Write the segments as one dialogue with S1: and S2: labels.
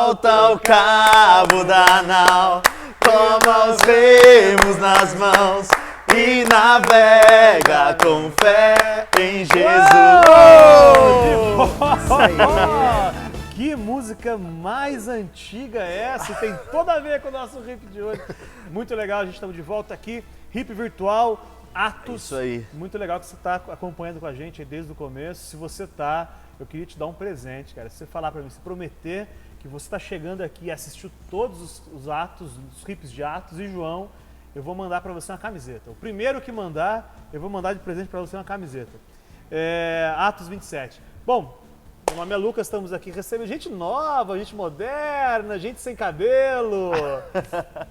S1: salta o cabo da nau, toma os remos nas mãos e navega com fé em Jesus.
S2: Que música mais antiga é essa? E tem toda a ver com o nosso hip de hoje. Muito legal, a gente estamos de volta aqui. Hip virtual, Atos.
S1: Isso aí.
S2: Muito legal que você está acompanhando com a gente aí desde o começo. Se você tá, eu queria te dar um presente, cara. Se você falar para mim, se prometer que você está chegando aqui e assistiu todos os Atos, os hips de Atos e João, eu vou mandar para você uma camiseta. O primeiro que mandar, eu vou mandar de presente para você uma camiseta. Atos 27. Bom, meu nome é Lucas, estamos aqui recebendo gente nova, gente moderna, gente sem cabelo.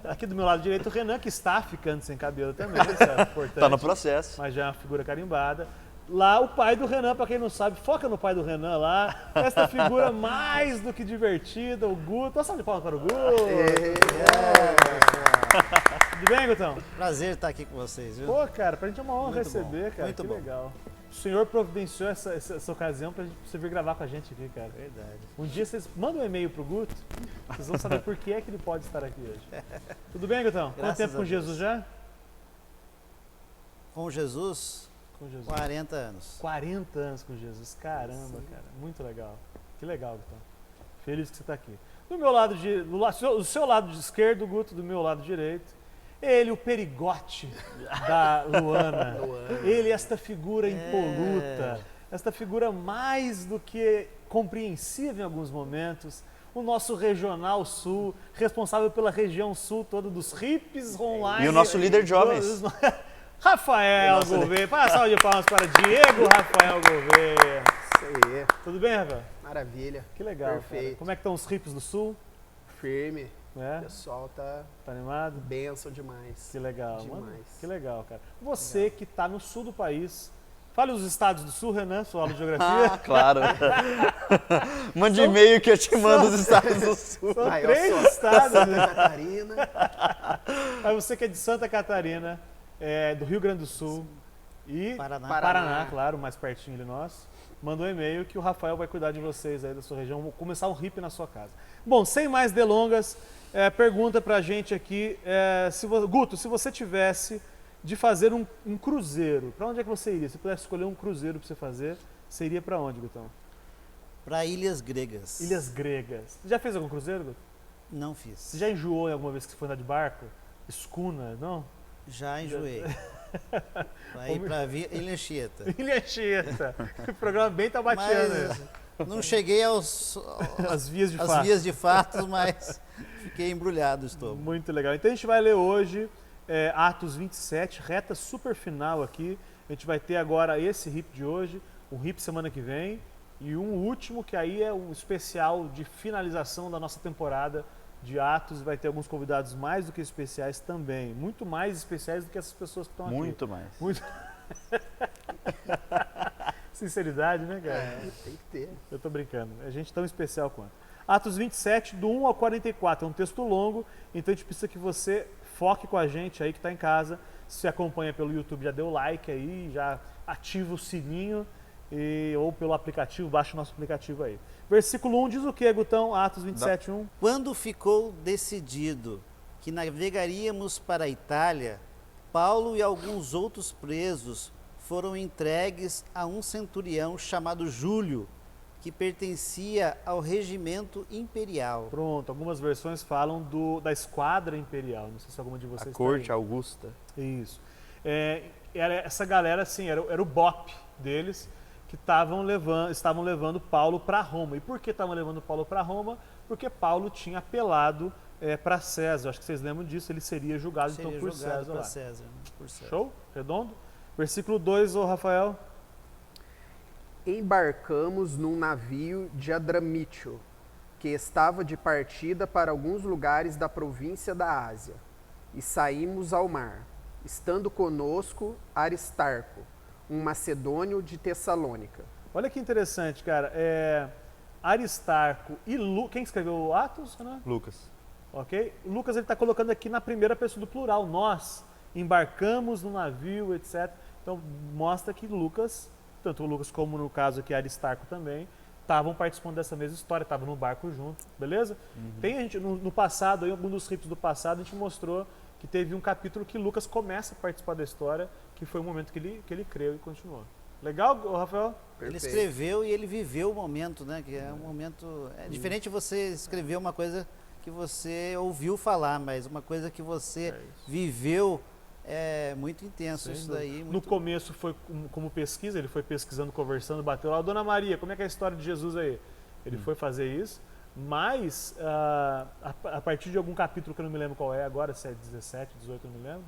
S2: Aqui do meu lado direito o Renan, que está ficando sem cabelo também, isso é importante.
S1: Tá no processo.
S2: Mas já é uma figura carimbada. Lá o pai do Renan, para quem não sabe, foca no pai do Renan lá. Essa figura mais do que divertida, o Guto. Uma salva de palmas para o Guto. Tudo bem, Gutão?
S3: Prazer estar aqui com vocês, viu?
S2: Pô, cara, pra gente é uma honra
S3: Muito
S2: receber,
S3: bom,
S2: cara.
S3: muito
S2: Que
S3: bom.
S2: legal. O senhor providenciou essa ocasião pra você vir gravar com a gente aqui, cara.
S3: Verdade.
S2: Um dia vocês mandam um e-mail pro Guto, vocês vão saber por que é que ele pode estar aqui hoje. Tudo bem, Gutão? Quanto
S3: Graças
S2: tempo com
S3: a Deus.
S2: Jesus já?
S3: Com Jesus,
S2: Com Jesus.
S3: 40 anos.
S2: 40 anos com Jesus. Caramba, cara. Muito legal. Que legal, Gutão. Feliz que você está aqui. Do meu lado, do seu lado esquerdo, Guto, do meu lado direito. Ele, o perigote da Luana. Ele, esta figura impoluta. Esta figura mais do que compreensível em alguns momentos. O nosso regional sul, responsável pela região sul toda dos hips online.
S1: E o nosso líder de jovens.
S2: Rafael Gouveia. Passa salva de palmas para Diego Rafael Gouveia.
S4: Isso aí,
S2: Tudo bem, Rafael?
S4: maravilha.
S2: Que legal,
S4: Perfeito.
S2: cara. Como é que estão os hips do sul?
S4: Firme. O
S2: É?
S4: pessoal tá
S2: Tá animado?
S4: benção demais.
S2: Que legal,
S4: Demais.
S2: mano. Que legal, cara. Você que tá no sul do país, fale os estados do sul, Renan, sua aula de geografia.
S1: Ah, claro. Mande e-mail que eu te mando os estados do sul.
S2: São
S4: Aí, ó,
S2: 3
S4: só.
S2: estados,
S4: Santa
S2: né?
S4: Catarina.
S2: Mas você que é de Santa Catarina, do Rio Grande do Sul e
S3: Paraná.
S2: claro, mais pertinho de nós, manda um e-mail que o Rafael vai cuidar de vocês aí da sua região. Vou começar um hip na sua casa. Bom, sem mais delongas, pergunta pra gente aqui, Guto, se você tivesse de fazer um cruzeiro, pra onde é que você iria? Se pudesse escolher um cruzeiro pra você fazer, você iria pra onde, Gutão?
S3: Para Ilhas Gregas.
S2: Ilhas Gregas. Você já fez algum cruzeiro, Guto?
S3: Não fiz.
S2: Você já enjoou em alguma vez que você foi andar de barco? Escuna, não?
S3: Já enjoei. Para ir para Ilha Chieta.
S2: Ilha Chieta. Programa bem tabatiano
S3: Mas
S2: esse.
S3: não cheguei
S2: As vias de
S3: às
S2: fato.
S3: vias de fato, mas fiquei embrulhado o estômago.
S2: Muito legal. Então a gente vai ler hoje Atos 27, reta super final aqui. A gente vai ter agora esse hip de hoje, um hip semana que vem e um último que aí é um especial de finalização da nossa temporada de Atos. Vai ter alguns convidados mais do que especiais também. Muito mais especiais do que essas pessoas que estão aqui.
S1: Muito mais.
S2: Muito. Sinceridade, né, cara?
S4: Tem que ter.
S2: Eu tô brincando. É gente tão especial quanto. Atos 27, do 1 ao 44. É um texto longo, então a gente precisa que você foque com a gente aí que está em casa. Se acompanha pelo YouTube, já deu like aí, já ativa o sininho ou pelo aplicativo, baixa o nosso aplicativo aí. Versículo 1 diz o que, Gutão? Atos 27, 1.
S3: Quando ficou decidido que navegaríamos para a Itália, Paulo e alguns outros presos foram entregues a um centurião chamado Júlio, que pertencia ao regimento imperial.
S2: Pronto, algumas versões falam da esquadra imperial. Não sei se alguma de vocês
S1: A
S2: tá
S1: corte
S2: aí.
S1: Augusta.
S2: Isso. Essa galera, assim, era o BOP deles, que estavam levando Paulo para Roma. E por que estavam levando Paulo para Roma? Porque Paulo tinha apelado para César. Acho que vocês lembram disso, ele seria julgado então por César
S3: para
S2: lá.
S3: César, por César.
S2: Show? Redondo? Versículo 2, ô Rafael.
S4: Embarcamos num navio de Adramítio, que estava de partida para alguns lugares da província da Ásia, e saímos ao mar, estando conosco Aristarco, um macedônio de Tessalônica.
S2: Olha que interessante, cara. Aristarco e Lucas. Quem escreveu o Atos, né?
S1: Lucas.
S2: Ok? O Lucas ele está colocando aqui na primeira pessoa do plural. Nós embarcamos no navio, etc. Então mostra que Lucas, tanto o Lucas como no caso aqui Aristarco também, estavam participando dessa mesma história, estavam no barco junto, beleza? Tem a gente, no passado, em algum dos ritos do passado, a gente mostrou que teve um capítulo que Lucas começa a participar da história, que foi o momento que ele creu e continuou. Legal, Rafael?
S3: Ele
S4: Perfeito.
S3: escreveu e ele viveu o momento, né? Que é um momento. É diferente você escrever uma coisa que você ouviu falar, mas uma coisa que você viveu é muito intenso.
S2: Sem
S3: Isso
S2: dúvida.
S3: daí.
S2: No
S3: Muito...
S2: começo foi como pesquisa, ele foi pesquisando, conversando, bateu lá, Dona Maria, como é que é a história de Jesus aí? Ele foi fazer isso, mas a partir de algum capítulo que eu não me lembro qual é agora, se é 17, 18, eu não me lembro,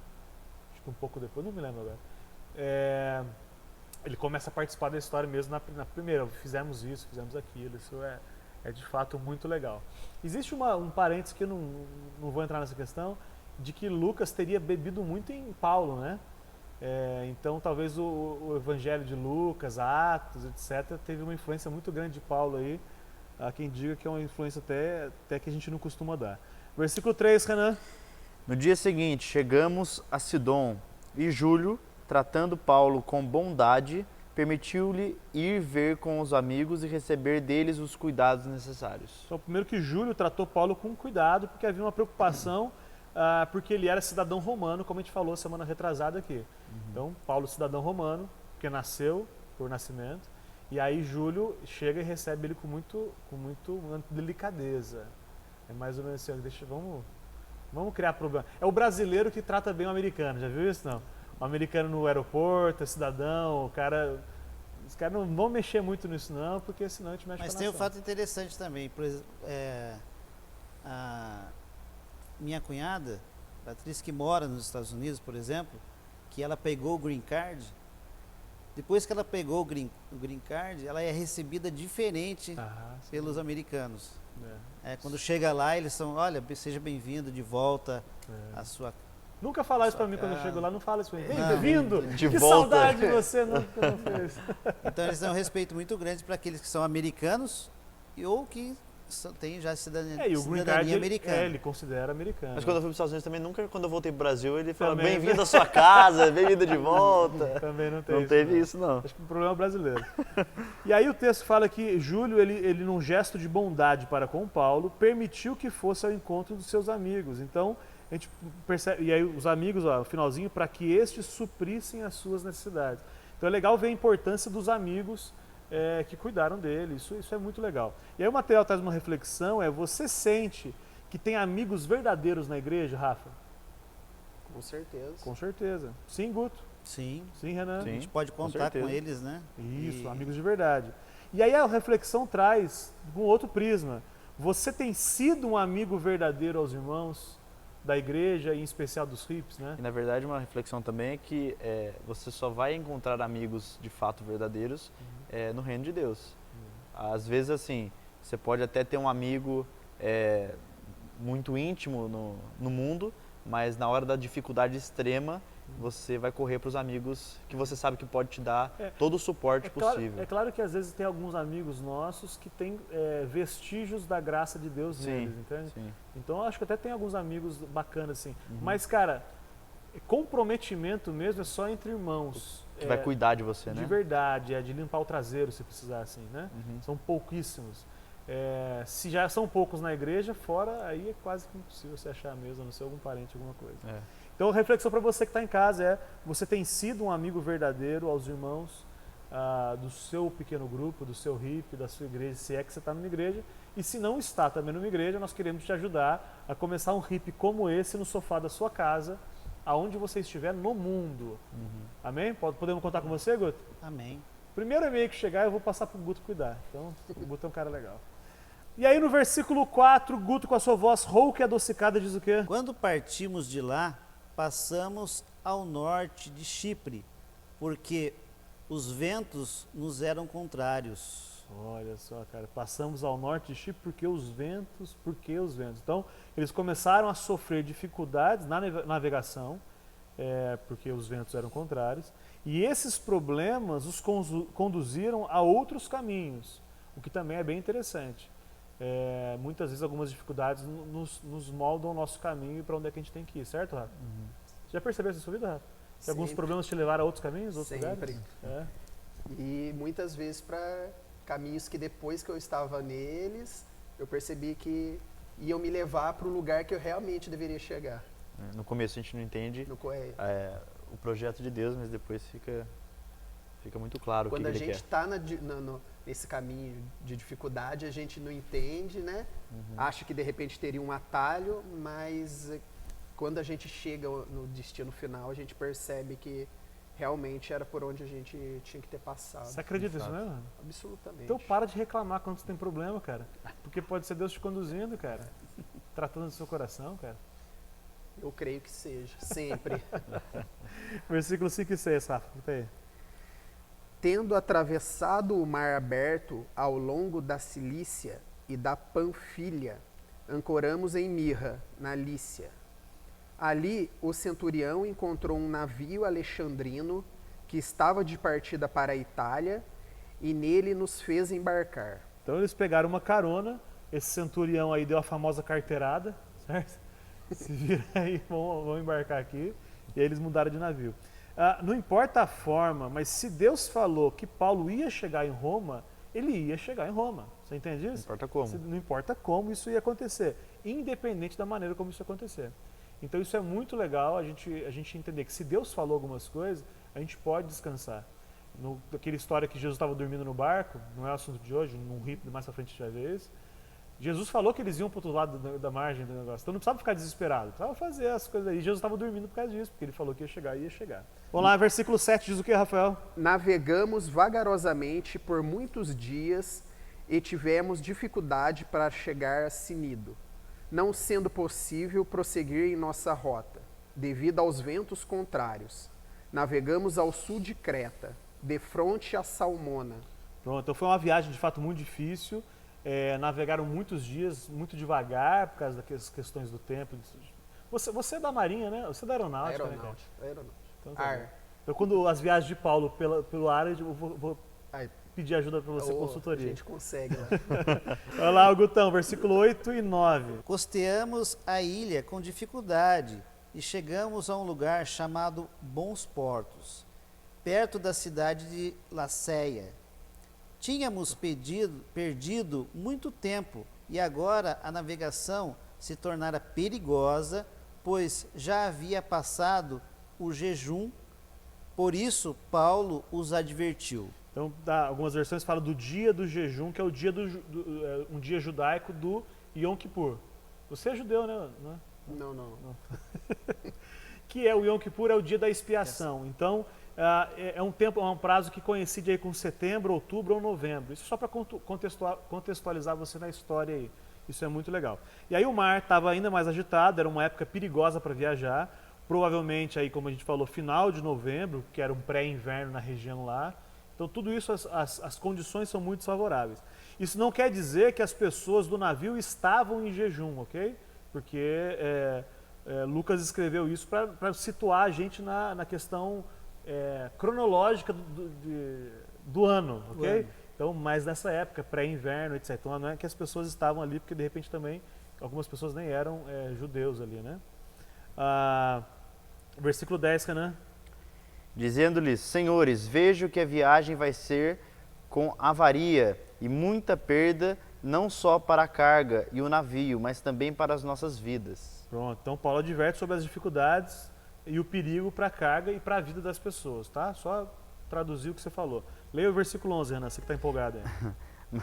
S2: acho que um pouco depois, não me lembro agora. Ele começa a participar da história mesmo na primeira, fizemos isso, fizemos aquilo, isso é de fato muito legal. Existe um parênteses que eu não vou entrar nessa questão, de que Lucas teria bebido muito em Paulo, né? Então talvez o Evangelho de Lucas, Atos, etc., teve uma influência muito grande de Paulo aí. Há quem diga que é uma influência até que a gente não costuma dar. Versículo 3, Renan.
S1: No dia seguinte, chegamos a Sidom e Júlio, tratando Paulo com bondade, permitiu-lhe ir ver com os amigos e receber deles os cuidados necessários.
S2: Então, primeiro que Júlio tratou Paulo com cuidado, porque havia uma preocupação, porque ele era cidadão romano, como a gente falou semana retrasada aqui. Então, Paulo, cidadão romano, que nasceu por nascimento, e aí Júlio chega e recebe ele com muito delicadeza. É mais ou menos assim, vamos criar problema. É o brasileiro que trata bem o americano, já viu isso não? O americano no aeroporto, é cidadão, os caras não vão mexer muito nisso não, porque senão a gente mexe
S3: Mas
S2: com a
S3: tem um
S2: nação.
S3: fato interessante também. Por exemplo, a minha cunhada, Patrícia, que mora nos Estados Unidos, por exemplo, que ela pegou o green card. Depois que ela pegou o green card, ela é recebida diferente
S2: Sim.
S3: pelos americanos.
S2: É.
S3: Quando chega lá, eles são, olha, seja bem-vindo de volta à sua...
S2: Nunca fala isso pra mim quando eu
S3: cara.
S2: chego lá, não fala isso pra mim.
S3: Não.
S2: Bem-vindo!
S1: De
S2: Que
S1: volta.
S2: saudade de você, nunca não fez.
S3: Então eles têm um respeito muito grande para aqueles que são americanos ou que têm já cidadania,
S2: E o green card
S3: americana.
S2: ele considera americano.
S1: Mas quando eu fui para os Estados Unidos também, nunca quando eu voltei para o Brasil, ele falou
S2: Também.
S1: bem-vindo à sua casa, bem-vindo de volta.
S2: Também não tem
S1: Não
S2: isso,
S1: teve
S2: não.
S1: isso não.
S2: Acho que o problema é brasileiro. E aí o texto fala que Júlio, ele num gesto de bondade para com Paulo, permitiu que fosse ao encontro dos seus amigos. Então, a gente percebe, e aí os amigos, ó, no finalzinho, para que estes suprissem as suas necessidades. Então é legal ver a importância dos amigos que cuidaram dele, isso é muito legal. E aí o material traz uma reflexão, você sente que tem amigos verdadeiros na igreja, Rafa?
S4: Com certeza.
S2: Com certeza. Sim, Guto.
S3: Sim,
S2: Sim, Renan.
S3: a
S1: Sim.
S3: gente pode contar com
S1: certeza.
S3: eles, né?
S2: Isso,
S3: E-
S2: amigos de verdade. E aí a reflexão traz um outro prisma. Você tem sido um amigo verdadeiro aos irmãos da igreja, e em especial dos hips, né?
S1: E na verdade uma reflexão também é que você só vai encontrar amigos de fato verdadeiros no reino de Deus. Às vezes assim, você pode até ter um amigo muito íntimo no mundo, mas na hora da dificuldade extrema, você vai correr para os amigos que você sabe que pode te dar todo o suporte possível.
S2: É claro que às vezes tem alguns amigos nossos que têm vestígios da graça de Deus
S1: Sim,
S2: neles, entende?
S1: sim.
S2: Então eu acho que até tem alguns amigos bacanas assim. Mas, cara, comprometimento mesmo é só entre irmãos.
S1: Que vai cuidar de você,
S2: De
S1: né?
S2: verdade, de limpar o traseiro se precisar, assim, né? São pouquíssimos. Se já são poucos na igreja, fora, aí é quase que impossível você achar mesmo, a não ser algum parente, alguma coisa. Então, a reflexão para você que está em casa você tem sido um amigo verdadeiro aos irmãos do seu pequeno grupo, do seu hippie, da sua igreja, se é que você está numa igreja. E se não está também numa igreja, nós queremos te ajudar a começar um hippie como esse no sofá da sua casa, aonde você estiver no mundo. Amém? Podemos contar com você, Guto?
S3: Amém.
S2: Primeiro e-mail que chegar, eu vou passar para o Guto cuidar. Então, o Guto é um cara legal. E aí no versículo 4, Guto com a sua voz rouca e adocicada diz o quê?
S3: Quando partimos de lá, passamos ao norte de Chipre, porque os ventos nos eram contrários.
S2: Olha só, cara, passamos ao norte de Chipre porque os ventos. Então, eles começaram a sofrer dificuldades na navegação, porque os ventos eram contrários, e esses problemas os conduziram a outros caminhos, o que também é bem interessante. Muitas vezes algumas dificuldades nos moldam o nosso caminho para onde é que a gente tem que ir, certo, Rafa? Você já percebeu isso na sua vida, Rafa? Que alguns
S4: Sempre.
S2: problemas te levaram a outros caminhos, outros
S4: Sempre.
S2: lugares?
S4: E muitas vezes para caminhos que depois que eu estava neles, eu percebi que iam me levar para o lugar que eu realmente deveria chegar.
S1: No começo a gente não entende o projeto de Deus, mas depois fica muito claro o que
S4: Quando
S1: ele
S4: a gente
S1: quer.
S4: está nesse caminho de dificuldade, a gente não entende, né? Acha que de repente teria um atalho, mas quando a gente chega no destino final, a gente percebe que realmente era por onde a gente tinha que ter passado.
S2: Você acredita nisso mesmo?
S4: Absolutamente.
S2: Então para de reclamar quando você tem problema, cara. Porque pode ser Deus te conduzindo, cara. Tratando do seu coração, cara.
S4: Eu creio que seja, sempre.
S2: Versículo 5 e 6, Rafa. Conta aí.
S4: Tendo atravessado o mar aberto ao longo da Cilícia e da Panfilha, ancoramos em Mirra, na Lícia. Ali, o centurião encontrou um navio alexandrino que estava de partida para a Itália e nele nos fez embarcar.
S2: Então eles pegaram uma carona, esse centurião aí deu a famosa carteirada, certo? Se vira aí, vão embarcar aqui, e aí eles mudaram de navio. Não importa a forma, mas se Deus falou que Paulo ia chegar em Roma, ele ia chegar em Roma. Você entende isso?
S1: Não importa como.
S2: Não importa como isso ia acontecer, independente da maneira como isso ia acontecer. Então isso é muito legal, a gente entender que se Deus falou algumas coisas, a gente pode descansar. Aquela história que Jesus estava dormindo no barco, não é o assunto de hoje, num ritmo mais pra frente a gente vai ver isso. Jesus falou que eles iam para o outro lado da margem do negócio, então não precisava ficar desesperado, precisava fazer as coisas aí. Jesus estava dormindo por causa disso, porque ele falou que ia chegar e ia chegar. Vamos lá, versículo 7 diz o que, Rafael?
S4: Navegamos vagarosamente por muitos dias e tivemos dificuldade para chegar a Cnido, não sendo possível prosseguir em nossa rota, devido aos ventos contrários. Navegamos ao sul de Creta, de frente a Salmona.
S2: Pronto, então foi uma viagem de fato muito difícil. Navegaram muitos dias, muito devagar, por causa daquelas questões do tempo. Você é da Marinha, né? Você é da Aeronáutica, né, cara?
S4: Aeronáutica.
S2: Então, tá então, quando as viagens de Paulo pelo ar, eu vou pedir ajuda para você, consultoria.
S4: A gente consegue lá.
S2: Olha lá, Gutão, versículo 8 e 9.
S3: Costeamos a ilha com dificuldade e chegamos a um lugar chamado Bons Portos, perto da cidade de Laceia. Tínhamos perdido muito tempo e agora a navegação se tornara perigosa, pois já havia passado o jejum. Por isso, Paulo os advertiu.
S2: Então, algumas versões falam do dia do jejum, que é o dia um dia judaico do Yom Kippur. Você é judeu, né?
S4: Não.
S2: Que é o Yom Kippur, é o dia da expiação. Então, é um prazo que coincide aí com setembro, outubro ou novembro. Isso só para contextualizar você na história aí. Isso é muito legal. E aí o mar estava ainda mais agitado, era uma época perigosa para viajar. Provavelmente aí, como a gente falou, final de novembro, que era um pré-inverno na região lá. Então tudo isso, as condições são muito favoráveis. Isso não quer dizer que as pessoas do navio estavam em jejum, ok? Porque Lucas escreveu isso para situar a gente na questão cronológica do ano, ok? Então, mas nessa época, pré-inverno, etc. Então não é que as pessoas estavam ali, porque de repente também algumas pessoas nem eram judeus ali, né? Versículo 10, Renan.
S1: Dizendo-lhes: Senhores, vejo que a viagem vai ser com avaria e muita perda, não só para a carga e o navio, mas também para as nossas vidas.
S2: Pronto, então Paulo adverte sobre as dificuldades e o perigo para a carga e para a vida das pessoas, tá? Só traduzir o que você falou. Leia o versículo 11, Renan, você que está empolgado aí.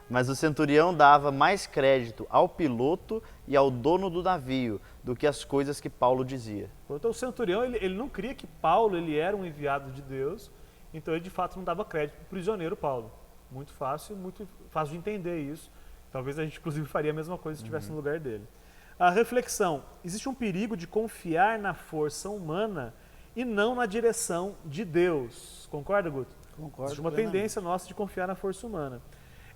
S1: Mas o centurião dava mais crédito ao piloto e ao dono do navio do que as coisas que Paulo dizia.
S2: Então o centurião, ele não cria que Paulo ele era um enviado de Deus, então ele de fato não dava crédito para o prisioneiro Paulo. Muito fácil de entender isso. Talvez a gente inclusive faria a mesma coisa se estivesse no lugar dele. A reflexão: existe um perigo de confiar na força humana e não na direção de Deus. Concorda, Guto?
S3: Concordo.
S2: Existe uma
S3: plenamente.
S2: tendência nossa de confiar na força humana.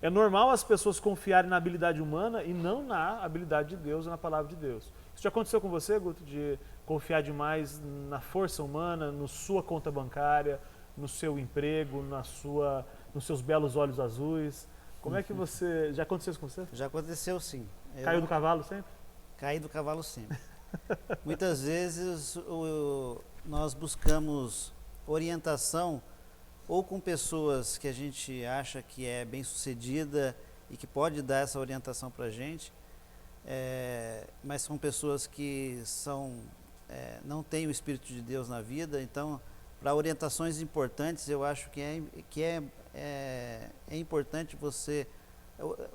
S2: É normal as pessoas confiarem na habilidade humana e não na habilidade de Deus e na palavra de Deus. Isso já aconteceu com você, Guto, de confiar demais na força humana, na sua conta bancária, no seu emprego, nos seus belos olhos azuis? Como é que você... Já aconteceu isso com você?
S3: Já aconteceu sim.
S2: Caiu do cavalo sempre?
S3: Caí do cavalo sempre. Muitas vezes nós buscamos orientação ou com pessoas que a gente acha que é bem-sucedida e que pode dar essa orientação para a gente, mas são pessoas que não têm o Espírito de Deus na vida. Então, para orientações importantes, eu acho que é importante você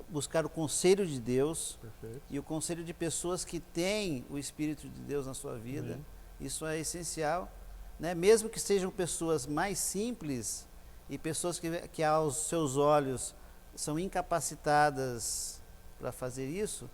S3: buscar o conselho de Deus.
S2: Perfeito.
S3: E o conselho de pessoas que têm o Espírito de Deus na sua vida.
S2: Amém.
S3: Isso é essencial, né? Mesmo que sejam pessoas mais simples e pessoas que aos seus olhos são incapacitadas para fazer isso,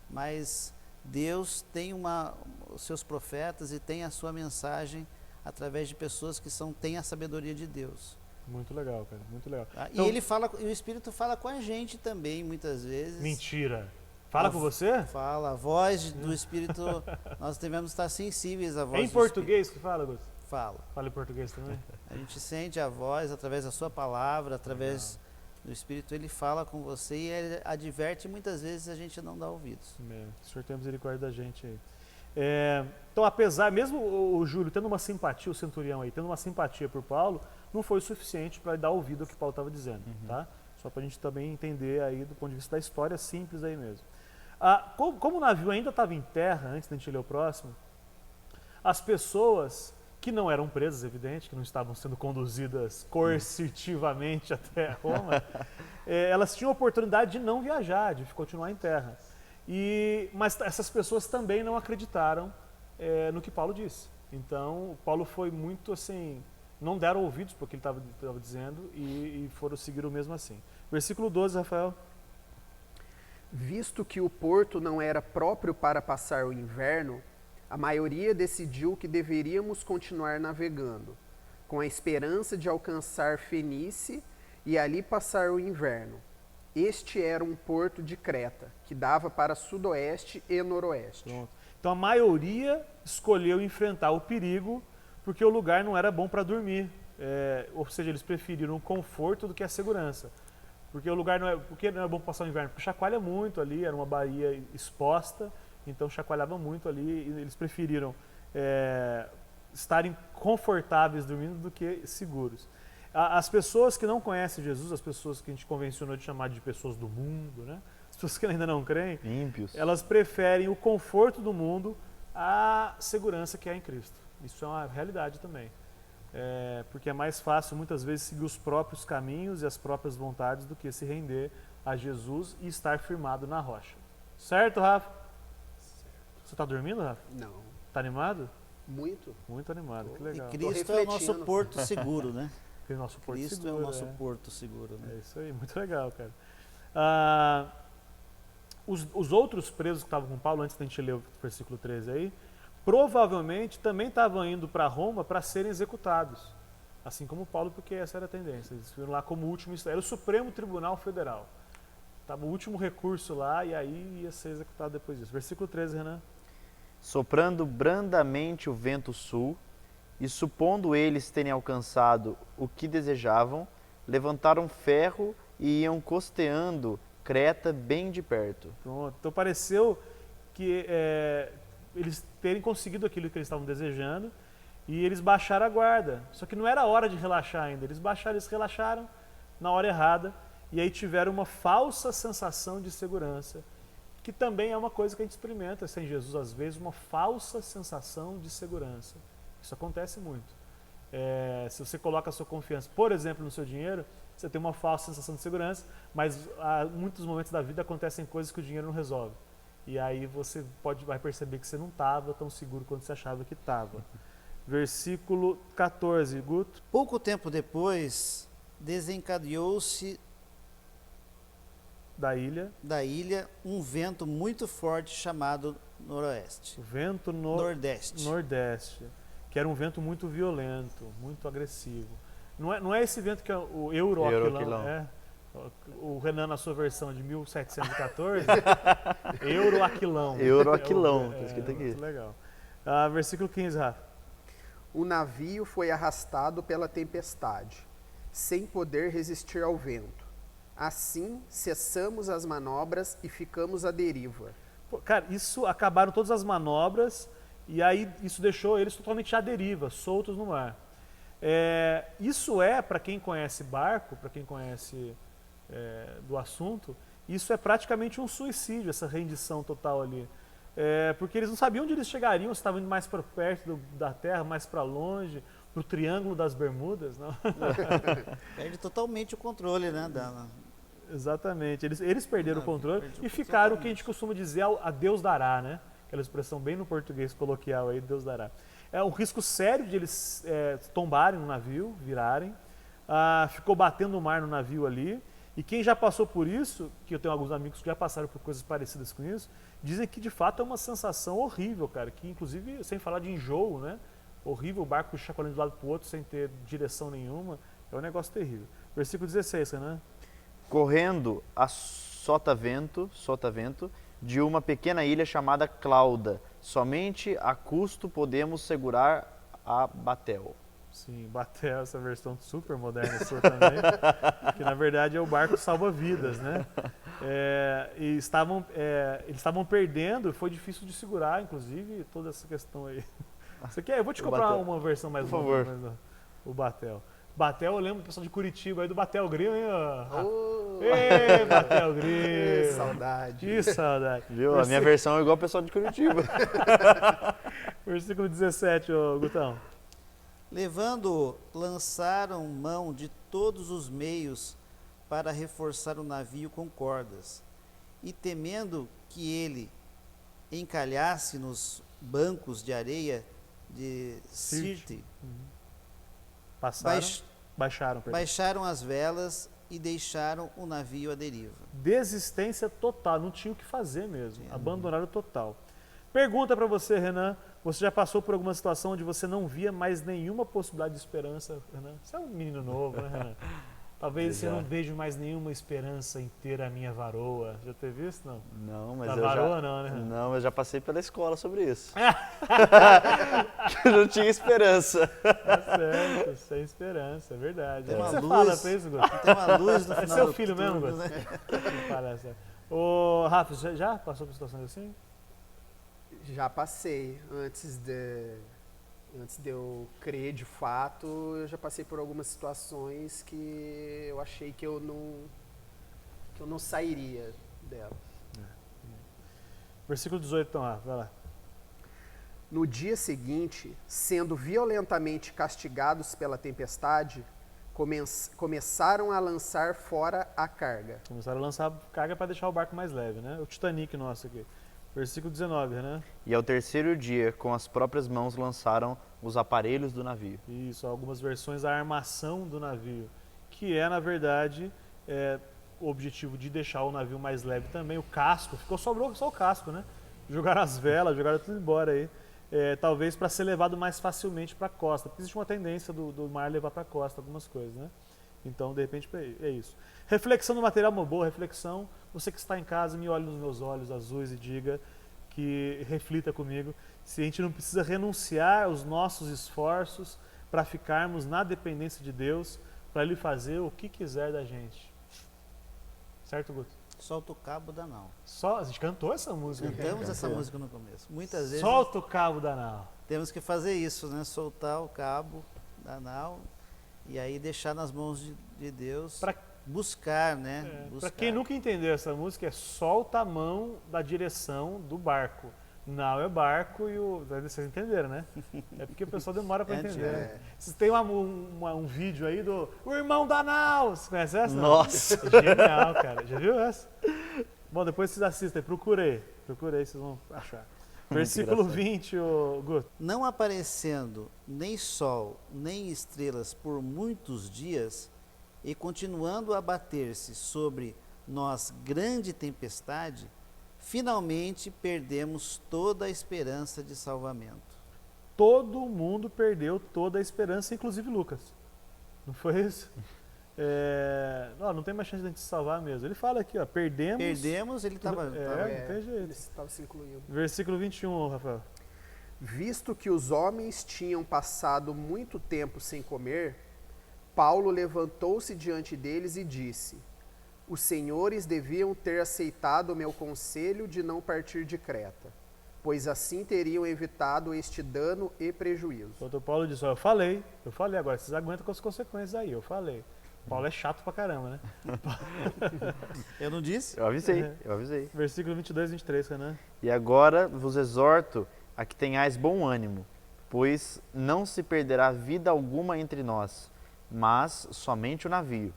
S3: mas Deus tem os seus profetas e tem a sua mensagem através de pessoas que têm a sabedoria de Deus.
S2: Muito legal, cara, muito legal.
S3: Tá?
S2: Então,
S3: E o Espírito fala com a gente também, muitas vezes.
S2: mentira. Fala com você?
S3: Fala, a voz do Espírito, nós devemos estar sensíveis à voz
S2: É em
S3: do
S2: português que fala, Guto?
S3: Espírito. Fala.
S2: Fala em português também?
S3: A gente sente a voz através da sua palavra, através do Espírito, ele fala com você e ele adverte, e muitas vezes a gente não dá ouvidos.
S2: Amém. Que o Senhor tenha misericórdia da gente aí. Então, apesar, mesmo o Júlio tendo uma simpatia, o centurião aí, tendo uma simpatia por Paulo, não foi o suficiente para dar ouvido ao que Paulo estava dizendo, tá? Só para a gente também entender aí do ponto de vista da história simples aí mesmo. Como o navio ainda estava em terra, antes da gente ler o próximo, as pessoas que não eram presas, evidente, que não estavam sendo conduzidas coercitivamente até Roma, elas tinham a oportunidade de não viajar, de continuar em terra. Mas essas pessoas também não acreditaram no que Paulo disse. Então, Paulo foi muito assim, não deram ouvidos para o que ele estava dizendo e foram seguir o mesmo assim. Versículo 12, Rafael.
S4: Visto que o porto não era próprio para passar o inverno, a maioria decidiu que deveríamos continuar navegando, com a esperança de alcançar Fenície e ali passar o inverno. Este era um porto de Creta, que dava para sudoeste e noroeste.
S2: Pronto. Então a maioria escolheu enfrentar o perigo porque o lugar não era bom para dormir. Ou seja, eles preferiram o conforto do que a segurança. Porque o lugar porque não é bom passar o inverno? Porque chacoalha muito ali, era uma baía exposta, então chacoalhava muito ali e eles preferiram estarem confortáveis dormindo do que seguros. As pessoas que não conhecem Jesus, as pessoas que a gente convencionou de chamar de pessoas do mundo, né? As pessoas que ainda não creem,
S1: Ímpios.
S2: elas preferem o conforto do mundo à segurança que há em Cristo. Isso é uma realidade também. Porque é mais fácil, muitas vezes, seguir os próprios caminhos e as próprias vontades do que se render a Jesus e estar firmado na rocha. Certo, Rafa? Você está dormindo, Rafa?
S4: Não.
S2: Está animado?
S4: Muito.
S2: Muito animado, que
S3: E
S2: legal.
S3: Cristo é o nosso
S4: refletindo.
S3: porto seguro, né?
S2: Que é o nosso porto
S3: Cristo
S2: seguro,
S3: é o nosso porto seguro, né?
S2: É isso aí, muito legal, cara. Os outros presos que estavam com Paulo, antes da gente ler o versículo 13 aí, provavelmente também estavam indo para Roma para serem executados. Assim como Paulo, porque essa era a tendência. Eles viram lá como último, era o Supremo Tribunal Federal. Estava o último recurso lá e aí ia ser executado depois disso. Versículo 13, Renan.
S1: Soprando brandamente o vento sul, e supondo eles terem alcançado o que desejavam, levantaram ferro e iam costeando Creta bem de perto.
S2: Pronto. Então pareceu que eles terem conseguido aquilo que eles estavam desejando e eles baixaram a guarda. Só que não era hora de relaxar ainda. Eles relaxaram na hora errada e aí tiveram uma falsa sensação de segurança, que também é uma coisa que a gente experimenta sem Jesus às vezes, uma falsa sensação de segurança. Isso acontece muito. Se você coloca a sua confiança, por exemplo, no seu dinheiro, você tem uma falsa sensação de segurança, mas há muitos momentos da vida acontecem coisas que o dinheiro não resolve. E aí você vai perceber que você não estava tão seguro quanto você achava que estava. Versículo 14, Guto.
S3: Pouco tempo depois, desencadeou-se
S2: Da ilha.
S3: da ilha um vento muito forte chamado noroeste.
S2: O vento nordeste, que era um vento muito violento, muito agressivo. Não é esse vento que é o Euroaquilão. O Renan, na sua versão de 1714, Euroaquilão.
S1: Euroaquilão, está escrito aqui.
S2: Muito legal. Versículo 15, Rafa.
S4: O navio foi arrastado pela tempestade, sem poder resistir ao vento. Assim, cessamos as manobras e ficamos à deriva.
S2: Pô, cara, acabaram todas as manobras e aí isso deixou eles totalmente à deriva, soltos no mar. Isso para quem conhece barco, para quem conhece do assunto, isso é praticamente um suicídio, essa rendição total ali. Porque eles não sabiam onde eles chegariam, se estavam indo mais para perto da Terra, mais para longe, para o Triângulo das Bermudas. Não?
S3: Perde totalmente o controle, né?
S2: Exatamente, eles perderam o controle e ficaram o que a gente costuma dizer a Deus dará, né? Aquela expressão bem no português coloquial aí, Deus dará. É um risco sério de eles tombarem no navio, virarem. Ficou batendo o mar no navio ali. E quem já passou por isso, que eu tenho alguns amigos que já passaram por coisas parecidas com isso, dizem que de fato é uma sensação horrível, cara. Que inclusive, sem falar de enjoo, né? Horrível, o barco chacoalhando de um lado para o outro sem ter direção nenhuma. É um negócio terrível. Versículo 16, né?
S1: Correndo a sotavento de uma pequena ilha chamada Clauda. Somente a custo podemos segurar a Batel.
S2: Sim, Batel, essa versão super moderna sua também, que na verdade é o barco salva-vidas, né? Eles estavam perdendo, foi difícil de segurar, inclusive, toda essa questão aí. Você quer? Eu vou te comprar uma versão mais
S1: por favor.
S2: O Batel. Batel, eu lembro do pessoal de Curitiba aí do Batel Grill, hein? Ei, Batel Grill!
S4: Saudade.
S2: Que saudade.
S1: Viu? A minha versão é igual o pessoal de Curitiba.
S2: Versículo 17, Gutão.
S3: Levando, lançaram mão de todos os meios para reforçar o navio com cordas, e temendo que ele encalhasse nos bancos de de Sirte,
S2: Baixaram
S3: as velas e deixaram o navio à deriva.
S2: Desistência total, não tinha o que fazer mesmo, abandonaram total. Pergunta para você, Renan, você já passou por alguma situação onde você não via mais nenhuma possibilidade de esperança, Renan? Você é um menino novo, né, Renan? Talvez você não veja mais nenhuma esperança em ter a minha varoa. Já teve isso, não?
S1: Não, mas
S2: varoa não, né?
S1: Não, mas já passei pela escola sobre isso. Eu não tinha esperança.
S2: Tá certo, sem esperança, é verdade.
S3: Tem
S2: O que
S3: uma
S2: você
S3: luz,
S2: fala pra isso, Guto?
S3: Tem uma luz no final
S2: É seu
S3: do
S2: filho mesmo,
S3: túnel,
S2: Guto?
S3: né?
S2: Parece. Ô, Rafa, já passou por situações assim?
S4: Já passei. Antes de eu crer de fato, eu já passei por algumas situações que eu achei que eu não sairia delas.
S2: Versículo 18, então, Rafa, vai lá.
S4: No dia seguinte, sendo violentamente castigados pela tempestade, começaram a lançar fora a carga.
S2: Começaram a lançar carga para deixar o barco mais leve, né? O Titanic nosso aqui. Versículo 19, né?
S1: E ao terceiro dia, com as próprias mãos, lançaram os aparelhos do navio.
S2: Isso, algumas versões, a armação do navio, que na verdade, o objetivo de deixar o navio mais leve também. O casco, sobrou só o casco, né? Jogaram as velas, jogaram tudo embora aí. Talvez para ser levado mais facilmente para a costa. Porque existe uma tendência do mar levar para a costa algumas coisas, né? Então, de repente, é isso. Reflexão do material, uma boa reflexão. Você que está em casa, me olhe nos meus olhos azuis e diga, que reflita comigo, se a gente não precisa renunciar aos nossos esforços para ficarmos na dependência de Deus, para Ele fazer o que quiser da gente. Certo, Guto?
S3: Solta o cabo da nau.
S2: A gente cantou essa música.
S3: Cantamos essa música no começo. Muitas vezes
S2: Solta o cabo da nau.
S3: temos que fazer isso, né? Soltar o cabo da nau e aí deixar nas mãos de Deus, buscar, né?
S2: Para quem nunca entendeu essa música, solta a mão da direção do barco. Nau é barco e vocês entenderam, né? É porque o pessoal demora para entender. Né? Vocês têm um vídeo aí do O Irmão da Nau. Você conhece essa?
S1: Nossa!
S2: É genial, cara. Já viu essa? Bom, depois vocês assistem. Procurei, vocês vão achar. Versículo 20, Guto.
S3: Não aparecendo nem sol, nem estrelas por muitos dias, e continuando a bater-se sobre nós grande tempestade, finalmente perdemos toda a esperança de salvamento.
S2: Todo mundo perdeu toda a esperança, inclusive Lucas. Não foi isso? Não tem mais chance de a gente se salvar mesmo. Ele fala aqui, ó,
S3: Perdemos, ele estava...
S2: não tem jeito.
S4: Ele estava se incluindo.
S2: Versículo 21, Rafael.
S4: Visto que os homens tinham passado muito tempo sem comer, Paulo levantou-se diante deles e disse: os senhores deviam ter aceitado o meu conselho de não partir de Creta, pois assim teriam evitado este dano e prejuízo.
S2: O doutor Paulo disse, ó, eu falei, agora vocês aguentam com as consequências aí, eu falei. Paulo é chato pra caramba, né?
S3: Eu não disse?
S1: Eu avisei.
S2: Versículo 22 e 23, Renan.
S1: E agora vos exorto a que tenhais bom ânimo, pois não se perderá vida alguma entre nós, mas somente o navio.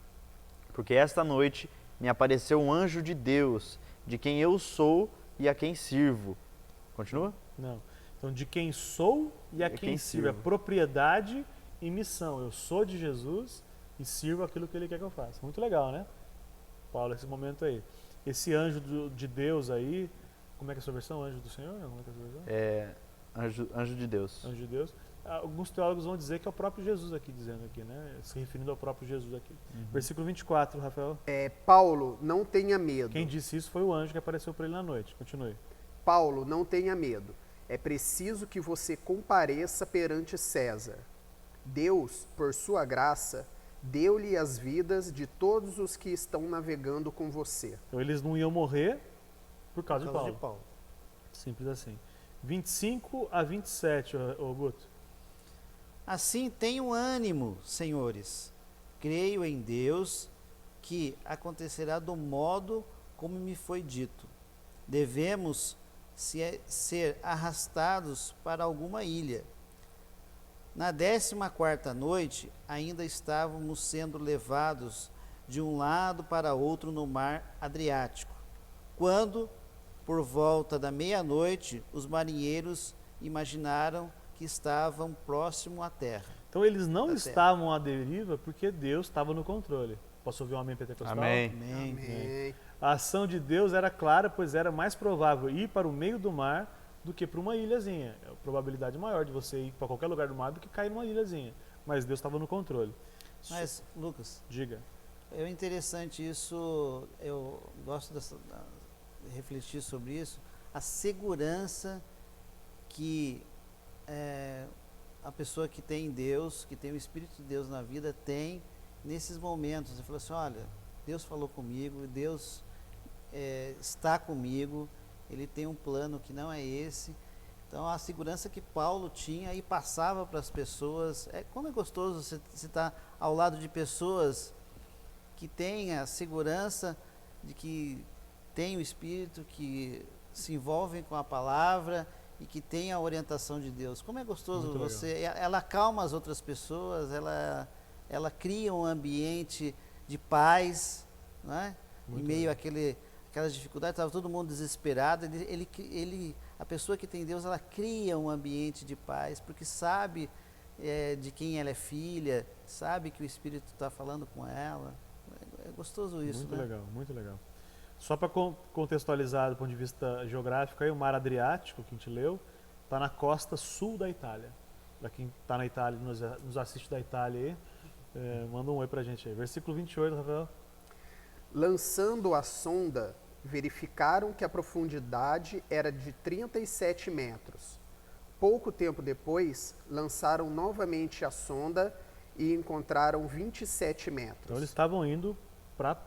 S1: Porque esta noite me apareceu um anjo de Deus, de quem eu sou e a quem sirvo. Continua?
S2: Não. Então, de quem sou e a quem sirvo. É propriedade e missão. Eu sou de Jesus e sirvo aquilo que Ele quer que eu faça. Muito legal, né? Paulo, esse momento aí. Esse anjo de Deus aí, como é que é a sua versão? Anjo do Senhor? Como é que é a sua versão?
S1: Anjo de Deus.
S2: Anjo de Deus. Alguns teólogos vão dizer que é o próprio Jesus aqui, dizendo aqui, né? Se referindo ao próprio Jesus aqui. Versículo 24, Rafael.
S4: Paulo, não tenha medo.
S2: Quem disse isso foi o anjo que apareceu para ele na noite. Continue.
S4: Paulo, não tenha medo. É preciso que você compareça perante César. Deus, por sua graça, deu-lhe as vidas de todos os que estão navegando com você.
S2: Então eles não iam morrer por causa,
S3: Por causa
S2: de Paulo. Simples assim. 25 a 27, ô Guto.
S3: Assim tenham ânimo, senhores. Creio em Deus que acontecerá do modo como me foi dito. Devemos ser arrastados para alguma ilha. Na 14ª noite, ainda estávamos sendo levados de um lado para outro no mar Adriático, quando, por volta da meia-noite, os marinheiros imaginaram que estavam próximo à terra.
S2: Então eles não estavam à deriva porque Deus estava no controle. Posso ouvir um amém pentecostal?
S1: Amém.
S3: Amém.
S4: Amém.
S2: A ação de Deus era clara, pois era mais provável ir para o meio do mar do que para uma ilhazinha. É a probabilidade maior de você ir para qualquer lugar do mar do que cair numa ilhazinha. Mas Deus estava no controle.
S3: Mas, Lucas,
S2: Diga.
S3: é interessante isso, eu gosto de refletir sobre isso, a segurança que a pessoa que tem Deus, que tem o Espírito de Deus na vida, tem nesses momentos. Você fala assim, olha, Deus falou comigo, Deus está comigo, Ele tem um plano que não é esse. Então a segurança que Paulo tinha e passava para as pessoas, como é gostoso você estar ao lado de pessoas que têm a segurança de que tem o Espírito, que se envolvem com a palavra e que tem a orientação de Deus. Como é gostoso você, ela acalma as outras pessoas, ela cria um ambiente de paz, não é? Em meio àquelas dificuldades, estava todo mundo desesperado, a pessoa que tem Deus, ela cria um ambiente de paz, porque sabe de quem ela é filha, sabe que o Espírito está falando com ela. É gostoso isso,
S2: muito
S3: né?
S2: Legal, muito legal. Só para contextualizar do ponto de vista geográfico, aí, o Mar Adriático, que a gente leu, está na costa sul da Itália. Para quem está na Itália, nos assiste da Itália aí, manda um oi para a gente aí. Versículo 28, Rafael.
S4: Lançando a sonda, verificaram que a profundidade era de 37 metros. Pouco tempo depois, lançaram novamente a sonda e encontraram 27 metros.
S2: Então eles estavam indo para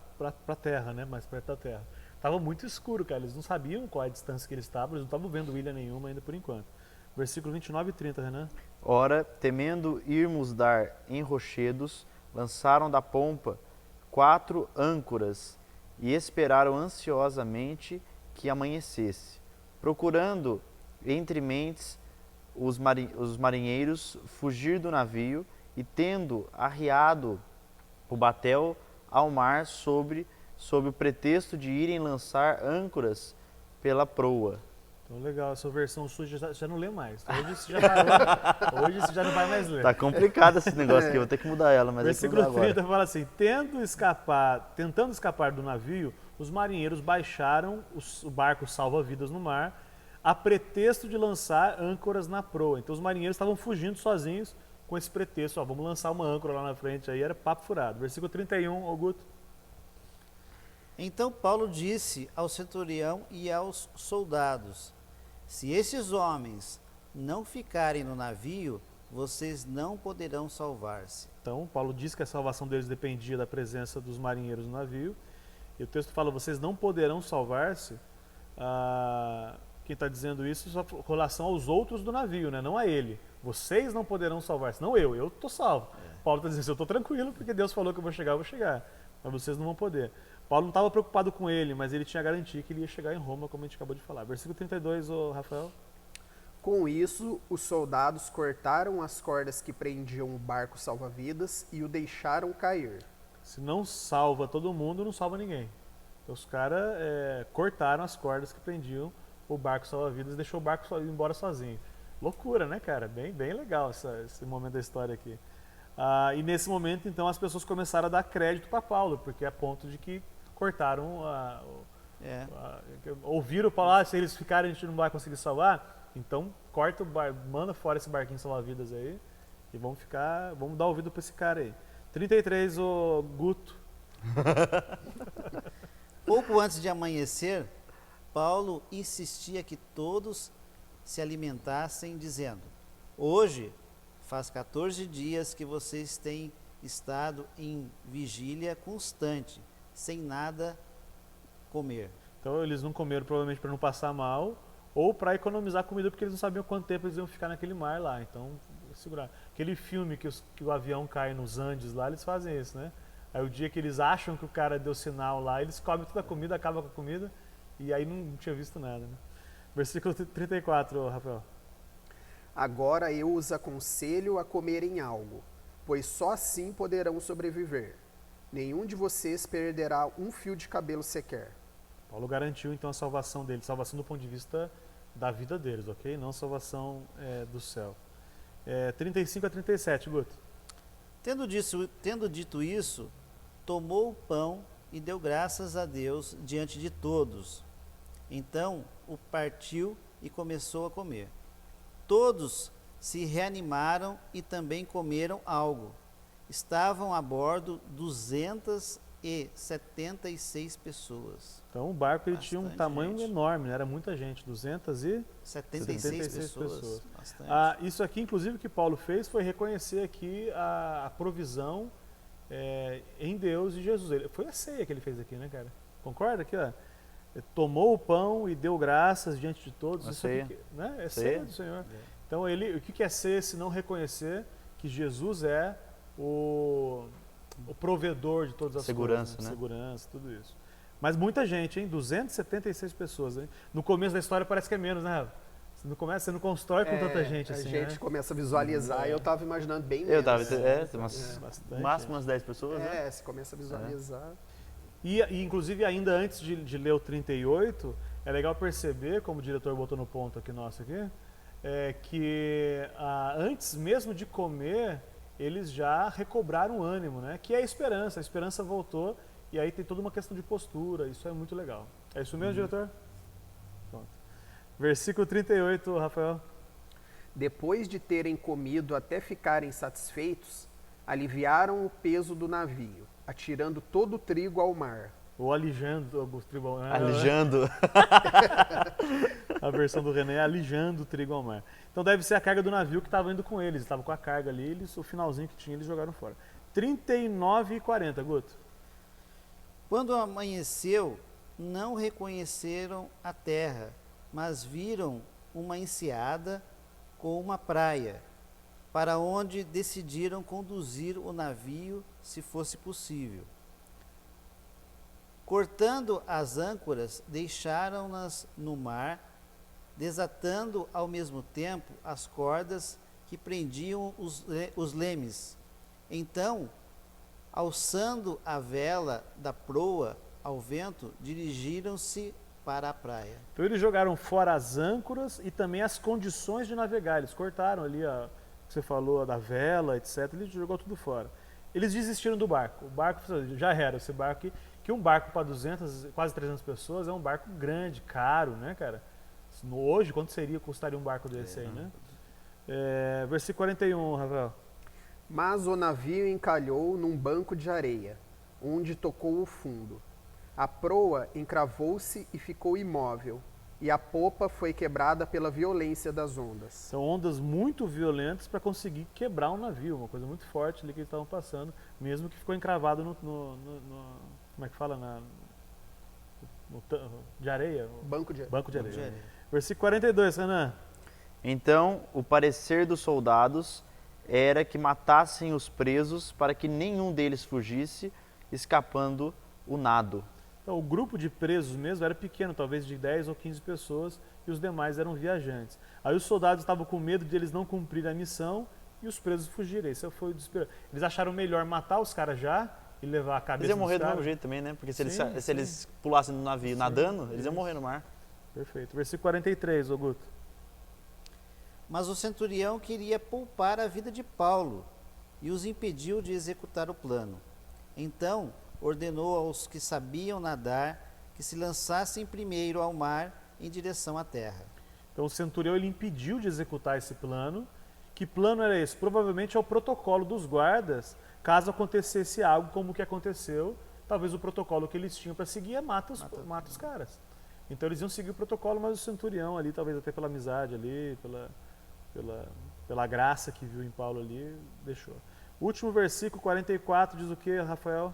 S2: a Terra, né? Mais perto da Terra. Estava muito escuro, cara. Eles não sabiam qual é a distância que eles estavam, eles não estavam vendo ilha nenhuma ainda por enquanto. Versículo 29 e 30, Renan.
S1: Ora, temendo irmos dar em rochedos, lançaram da pompa 4 âncoras e esperaram ansiosamente que amanhecesse, procurando entre mentes os marinheiros fugir do navio e tendo arriado o batel ao mar sob o pretexto de irem lançar âncoras pela proa.
S2: Então legal, a sua versão suja já não lê mais. Então, hoje você já não vai mais ler.
S1: Tá complicado esse negócio aqui, eu vou ter que mudar ela, mas
S2: Versículo
S1: é que mudar
S2: 30
S1: agora.
S2: fala assim, tentando escapar do navio, os marinheiros baixaram o barco salva-vidas no mar, a pretexto de lançar âncoras na proa. Então os marinheiros estavam fugindo sozinhos com esse pretexto, vamos lançar uma âncora lá na frente, aí era papo furado. Versículo 31, Augusto.
S3: Então Paulo disse ao centurião e aos soldados, se esses homens não ficarem no navio, vocês não poderão salvar-se.
S2: Então, Paulo diz que a salvação deles dependia da presença dos marinheiros no navio. E o texto fala, vocês não poderão salvar-se. quem está dizendo isso só com relação aos outros do navio, né? Não a ele. Vocês não poderão salvar, senão eu estou salvo. Paulo está dizendo, eu estou tranquilo porque Deus falou que eu vou chegar. Mas vocês não vão poder. Paulo não estava preocupado com ele, mas ele tinha garantia que ele ia chegar em Roma, como a gente acabou de falar. Versículo 32, Rafael.
S4: Com isso, os soldados cortaram as cordas que prendiam o barco salva-vidas e o deixaram cair.
S2: Se não salva todo mundo, não salva ninguém. Então os caras cortaram as cordas que prendiam o barco salva-vidas e deixou o barco ir embora sozinho. Loucura, né, cara? Bem legal esse momento da história aqui. E nesse momento, então, as pessoas começaram a dar crédito para Paulo, porque a ponto de que cortaram, ouviram Paulo, se eles ficarem a gente não vai conseguir salvar, então corta o barco, manda fora esse barquinho salva-vidas aí e vamos dar ouvido para esse cara aí. 33, o Guto.
S3: Pouco antes de amanhecer, Paulo insistia que todos se alimentassem, dizendo: hoje faz 14 dias que vocês têm estado em vigília constante, sem nada comer.
S2: Então eles não comeram provavelmente para não passar mal ou para economizar comida, porque eles não sabiam quanto tempo eles iam ficar naquele mar lá. Então, segurar. Aquele filme que o avião cai nos Andes lá, eles fazem isso, né? Aí o dia que eles acham que o cara deu sinal lá, eles comem toda a comida, acabam com a comida, e aí não tinha visto nada, né? Versículo 34, Rafael.
S4: Agora eu os aconselho a comerem algo, pois só assim poderão sobreviver. Nenhum de vocês perderá um fio de cabelo sequer.
S2: Paulo garantiu então a salvação deles, salvação do ponto de vista da vida deles, ok? Não salvação do céu. 35 a 37, Guto.
S3: Tendo dito isso, tomou o pão e deu graças a Deus diante de todos. Então o partiu e começou a comer. Todos se reanimaram e também comeram algo. Estavam a bordo 276 pessoas.
S2: Então o barco ele tinha um
S3: Bastante
S2: tamanho
S3: gente.
S2: enorme, né? Era muita gente,
S3: 76 pessoas. Bastante.
S2: Isso aqui, inclusive, que Paulo fez foi reconhecer aqui a provisão em Deus e Jesus. Foi a ceia que ele fez aqui, né, cara? Concorda aqui, ó? Ele tomou o pão e deu graças diante de todos.
S1: A
S2: Isso
S1: ceia.
S2: aqui, né? É ceia do Senhor. Então, o que é ser se não reconhecer que Jesus é o provedor de todas as
S1: Segurança,
S2: coisas,
S1: né?
S2: Segurança, tudo isso. Mas muita gente, hein? 276 pessoas, hein? No começo da história parece que é menos, né, Rafa? Você não constrói com tanta gente assim,
S4: A gente
S2: né?
S4: começa a visualizar e eu tava imaginando bem menos.
S1: Eu tava, tem
S2: Bastante,
S1: máximo umas 10 pessoas, né?
S4: Você começa a visualizar.
S2: E inclusive, ainda antes de ler o 38, é legal perceber, como o diretor botou no ponto aqui nosso aqui, que antes mesmo de comer, eles já recobraram o ânimo, né? Que é a esperança voltou e aí tem toda uma questão de postura, isso é muito legal. É isso mesmo, diretor? Pronto. Versículo 38, Rafael.
S4: Depois de terem comido até ficarem satisfeitos, aliviaram o peso do navio, atirando todo o trigo ao mar.
S2: Ou alijando o trigo.
S1: Alijando.
S2: A versão do René é alijando o trigo ao mar. Então deve ser a carga do navio que estava indo com eles. Estava com a carga ali, o finalzinho que tinha, eles jogaram fora. 39 e 40, Guto.
S3: Quando amanheceu, não reconheceram a terra, mas viram uma enseada com uma praia, para onde decidiram conduzir o navio, se fosse possível. Cortando as âncoras, deixaram-nas no mar, desatando ao mesmo tempo as cordas que prendiam os lemes. Então, alçando a vela da proa ao vento, dirigiram-se para a praia.
S2: Então eles jogaram fora as âncoras e também as condições de navegar. Eles cortaram ali, que você falou, da vela, etc. Eles jogou tudo fora. Eles desistiram do barco. O barco já era, esse barco aqui, que um barco para 200, quase 300 pessoas é um barco grande, caro, né, cara? Hoje, quanto custaria um barco desse aí, né? Versículo 41, Rafael.
S4: Mas o navio encalhou num banco de areia, onde tocou o fundo. A proa encravou-se e ficou imóvel, e a popa foi quebrada pela violência das ondas.
S2: São ondas muito violentas para conseguir quebrar um navio, uma coisa muito forte ali que eles estavam passando, mesmo que ficou encravado no como é que fala? De areia?
S4: Banco de areia.
S2: Banco de areia. Versículo 42, Renan.
S1: Então, o parecer dos soldados era que matassem os presos para que nenhum deles fugisse, escapando o nado.
S2: Então, o grupo de presos mesmo era pequeno, talvez de 10 ou 15 pessoas, e os demais eram viajantes. Aí os soldados estavam com medo de eles não cumprirem a missão e os presos fugirem. Esse foi o desespero. Eles acharam melhor matar os caras já e levar a cabeça
S1: Eles iam
S2: dos
S1: morrer do
S2: caras.
S1: mesmo jeito também, né? Porque se
S2: Sim,
S1: eles pulassem no navio nadando, eles iam morrer no mar.
S2: Perfeito. Versículo 43, Augusto.
S3: Mas o centurião queria poupar a vida de Paulo e os impediu de executar o plano. Então ordenou aos que sabiam nadar que se lançassem primeiro ao mar em direção à terra.
S2: Então o centurião ele impediu de executar esse plano. Que plano era esse? Provavelmente é o protocolo dos guardas, caso acontecesse algo como o que aconteceu, talvez o protocolo que eles tinham para seguir é mata os caras. Então eles iam seguir o protocolo, mas o centurião ali, talvez até pela amizade ali, pela graça que viu em Paulo ali, deixou. Último versículo, 44, diz o que, Rafael?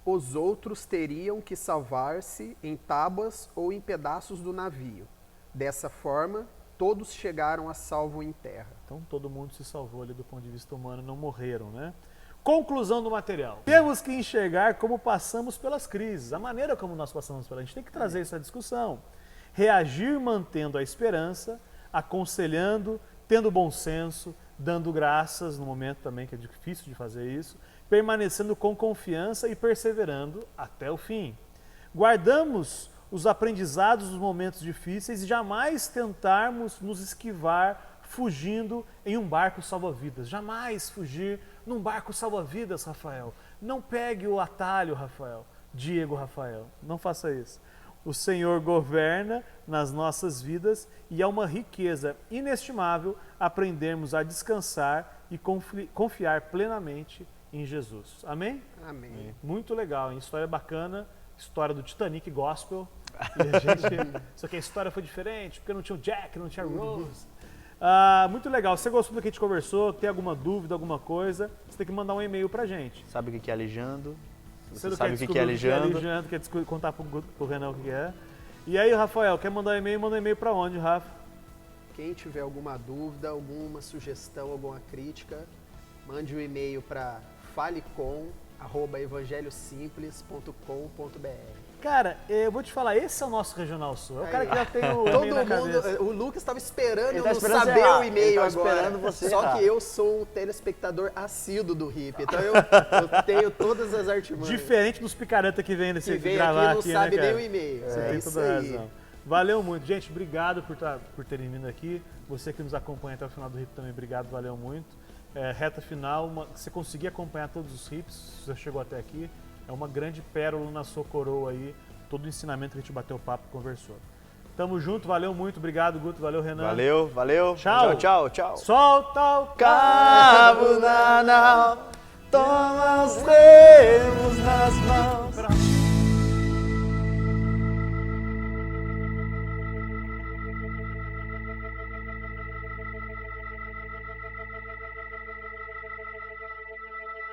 S4: Os outros teriam que salvar-se em tábuas ou em pedaços do navio. Dessa forma, todos chegaram a salvo em terra.
S2: Então todo mundo se salvou ali do ponto de vista humano, não morreram, né? Conclusão do material. Temos que enxergar como passamos pelas crises, a maneira como nós passamos pelas. A gente tem que trazer essa discussão. Reagir mantendo a esperança, aconselhando, tendo bom senso, dando graças no momento também que é difícil de fazer isso, permanecendo com confiança e perseverando até o fim. Guardamos os aprendizados dos momentos difíceis e jamais tentarmos nos esquivar fugindo em um barco salva-vidas. Jamais fugir num barco salva-vidas, Rafael. Não pegue o atalho, Rafael. Diego, Rafael. Não faça isso. O Senhor governa nas nossas vidas e é uma riqueza inestimável aprendermos a descansar e confiar plenamente em Jesus. Amém?
S4: Amém.
S2: Muito legal, hein? História bacana. História do Titanic Gospel. E a gente... Só que a história foi diferente, porque não tinha o Jack, não tinha a Rose. Muito legal. Se você gostou do que a gente conversou, tem alguma dúvida, alguma coisa, você tem que mandar um e-mail pra gente.
S1: Sabe o que é alijando?
S2: Você
S1: Sabe o que é alijando?
S2: Quer contar pro Renan o que é. E aí, Rafael, quer mandar um e-mail? Manda um e-mail pra onde, Rafa?
S4: Quem tiver alguma dúvida, alguma sugestão, alguma crítica, mande um e-mail para falecom@evangeliosimples.com.br.
S2: Cara, eu vou te falar, esse é o nosso Regional Sul. É o cara
S4: Aí,
S2: que já tem o
S4: Todo
S2: e-mail na
S4: mundo,
S2: cabeça.
S4: o Lucas estava esperando
S1: Ele
S4: eu
S1: tá
S4: não
S1: esperando
S4: saber
S1: você errar.
S4: o e-mail
S1: Ele tá
S4: agora.
S1: esperando você
S4: Só
S1: errar.
S4: que eu sou um telespectador assíduo do RIP, então eu tenho todas as artimanhas.
S2: Diferente dos picareta que vem nesse
S4: Que vem
S2: gravar
S4: aqui não
S2: aqui,
S4: sabe
S2: né,
S4: nem
S2: cara?
S4: o e-mail.
S2: Você
S4: É
S2: tem
S4: isso
S2: toda a
S4: aí.
S2: razão. Valeu muito. Gente, obrigado por terem vindo aqui. Você que nos acompanha até o final do RIP também, obrigado, valeu muito. Reta final, você conseguir acompanhar todos os RIPs, se você chegou até aqui, é uma grande pérola na sua coroa aí, todo o ensinamento que a gente bateu papo e conversou. Tamo junto, valeu muito, obrigado, Guto, valeu, Renan.
S1: Valeu, valeu.
S2: Tchau.
S1: Tchau, tchau.
S2: Solta o
S1: Cabo na nau, toma os remos nas mãos.